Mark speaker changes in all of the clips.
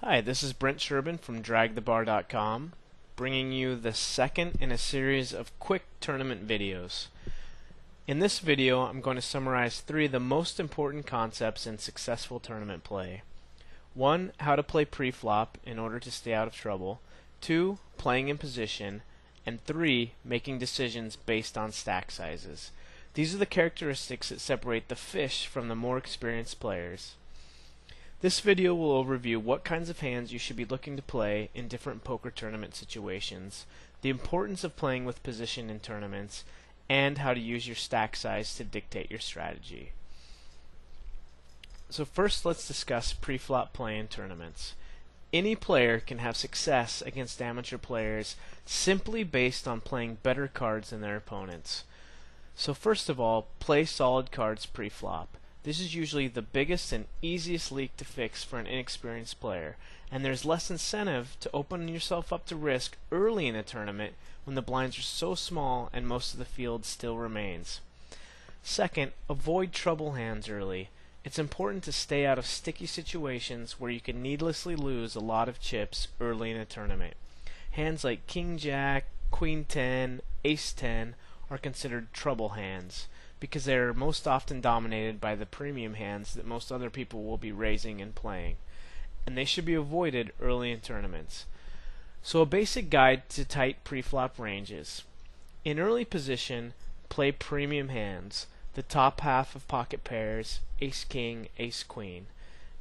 Speaker 1: Hi, this is Brent Sherbin from DragTheBar.com, bringing you the second in a series of quick tournament videos. In this video, I'm going to summarize three of the most important concepts in successful tournament play. 1. How to play pre-flop in order to stay out of trouble. 2. Playing in position. And 3. Making decisions based on stack sizes. These are the characteristics that separate the fish from the more experienced players. This video will overview what kinds of hands you should be looking to play in different poker tournament situations, the importance of playing with position in tournaments, and how to use your stack size to dictate your strategy. So first, let's discuss pre-flop play in tournaments. Any player can have success against amateur players simply based on playing better cards than their opponents. So first of all, play solid cards pre-flop. This is usually the biggest and easiest leak to fix for an inexperienced player, and there's less incentive to open yourself up to risk early in a tournament when the blinds are so small and most of the field still remains. Second, avoid trouble hands early. It's important to stay out of sticky situations where you can needlessly lose a lot of chips early in a tournament. Hands like King Jack, Queen 10, Ace 10 are considered trouble hands, because they are most often dominated by the premium hands that most other people will be raising and playing, and they should be avoided early in tournaments. So a basic guide to tight pre-flop ranges. In early position, play premium hands, the top half of pocket pairs, Ace King, Ace Queen.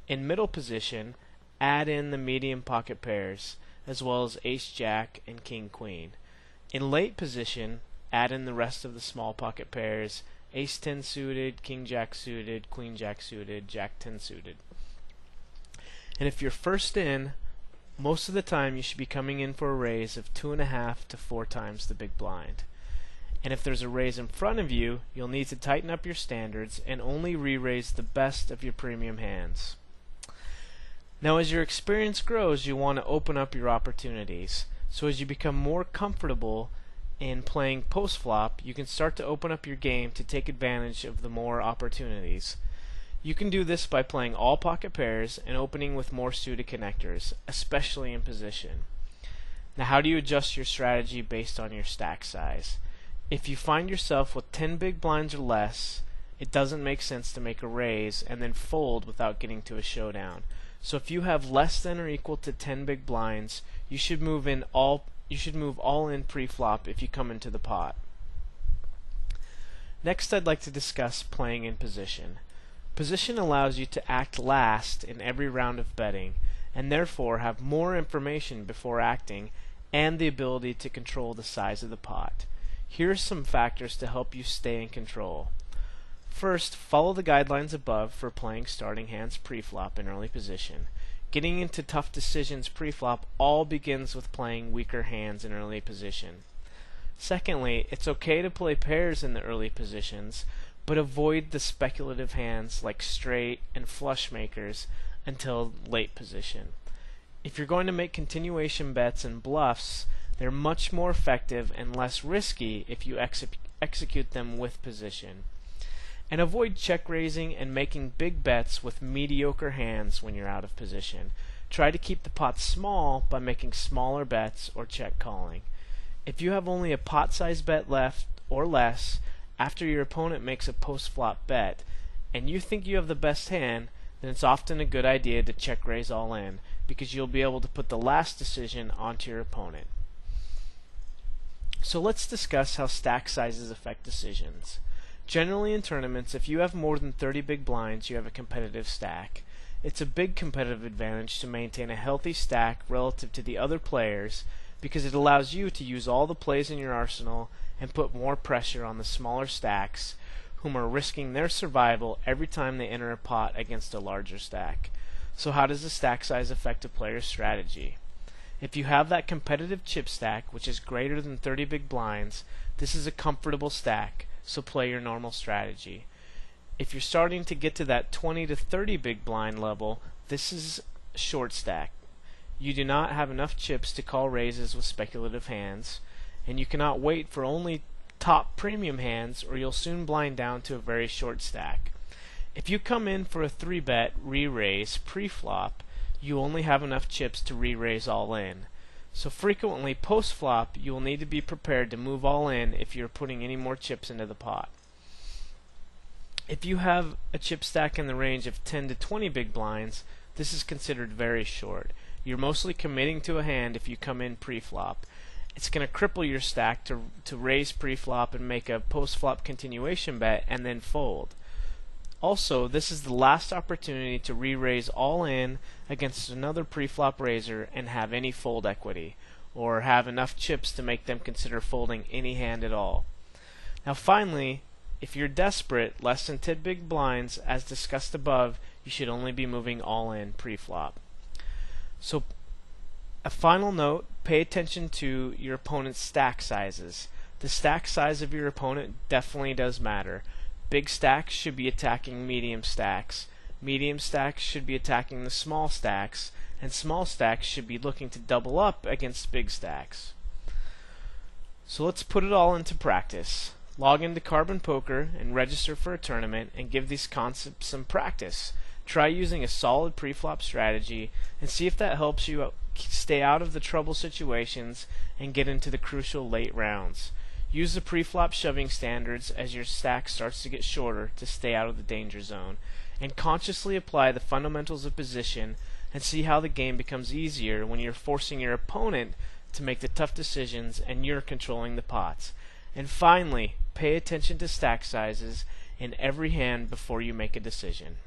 Speaker 1: In middle position, add in the medium pocket pairs, as well as Ace Jack and King Queen. In late position, add in the rest of the small pocket pairs, Ace 10 suited, King Jack suited, Queen Jack suited, Jack 10 suited. And if you're first in, most of the time you should be coming in for a raise of 2.5 to 4 times the big blind. And if there's a raise in front of you, you'll need to tighten up your standards and only re-raise the best of your premium hands. Now as your experience grows, you want to open up your opportunities. So as you become more comfortable in playing post-flop, you can start to open up your game to take advantage of the more opportunities. You can do this by playing all pocket pairs and opening with more suited connectors, especially in position. Now how do you adjust your strategy based on your stack size? If you find yourself with 10 big blinds or less, it doesn't make sense to make a raise and then fold without getting to a showdown. So if you have less than or equal to 10 big blinds, you should move all in pre-flop if you come into the pot. Next, I'd like to discuss playing in position. Position allows you to act last in every round of betting, and therefore have more information before acting and the ability to control the size of the pot. Here are some factors to help you stay in control. First, follow the guidelines above for playing starting hands pre-flop in early position. Getting into tough decisions pre-flop all begins with playing weaker hands in early position. Secondly, it's okay to play pairs in the early positions, but avoid the speculative hands like straight and flush makers until late position. If you're going to make continuation bets and bluffs, they're much more effective and less risky if you execute them with position. And avoid check raising and making big bets with mediocre hands when you're out of position. Try to keep the pot small by making smaller bets or check calling. If you have only a pot size bet left or less after your opponent makes a post-flop bet and you think you have the best hand, then it's often a good idea to check raise all in, because you'll be able to put the last decision onto your opponent. So let's discuss how stack sizes affect decisions. Generally in tournaments, if you have more than 30 big blinds, you have a competitive stack. It's a big competitive advantage to maintain a healthy stack relative to the other players, because it allows you to use all the plays in your arsenal and put more pressure on the smaller stacks, whom are risking their survival every time they enter a pot against a larger stack. So how does the stack size affect a player's strategy? If you have that competitive chip stack, which is greater than 30 big blinds, this is a comfortable stack, so play your normal strategy. If you're starting to get to that 20 to 30 big blind level, this is short stack. You do not have enough chips to call raises with speculative hands, and you cannot wait for only top premium hands, or you'll soon blind down to a very short stack. If you come in for a 3-bet re-raise pre-flop, you only have enough chips to re-raise all in. So frequently, post-flop, you will need to be prepared to move all in if you're putting any more chips into the pot. If you have a chip stack in the range of 10 to 20 big blinds, this is considered very short. You're mostly committing to a hand if you come in pre-flop. It's going to cripple your stack to raise pre-flop and make a post-flop continuation bet and then fold. Also, this is the last opportunity to re-raise all in against another pre-flop raiser and have any fold equity, or have enough chips to make them consider folding any hand at all. Now finally, if you're desperate, less than 10 big blinds, as discussed above, you should only be moving all in pre-flop. So, a final note, pay attention to your opponent's stack sizes. The stack size of your opponent definitely does matter. Big stacks should be attacking medium stacks. Medium stacks should be attacking the small stacks, and small stacks should be looking to double up against big stacks. So let's put it all into practice. Log into Carbon Poker and register for a tournament and give these concepts some practice. Try using a solid pre-flop strategy and see if that helps you stay out of the trouble situations and get into the crucial late rounds. Use the pre-flop shoving standards as your stack starts to get shorter to stay out of the danger zone, and consciously apply the fundamentals of position and see how the game becomes easier when you're forcing your opponent to make the tough decisions and you're controlling the pots. And finally, pay attention to stack sizes in every hand before you make a decision.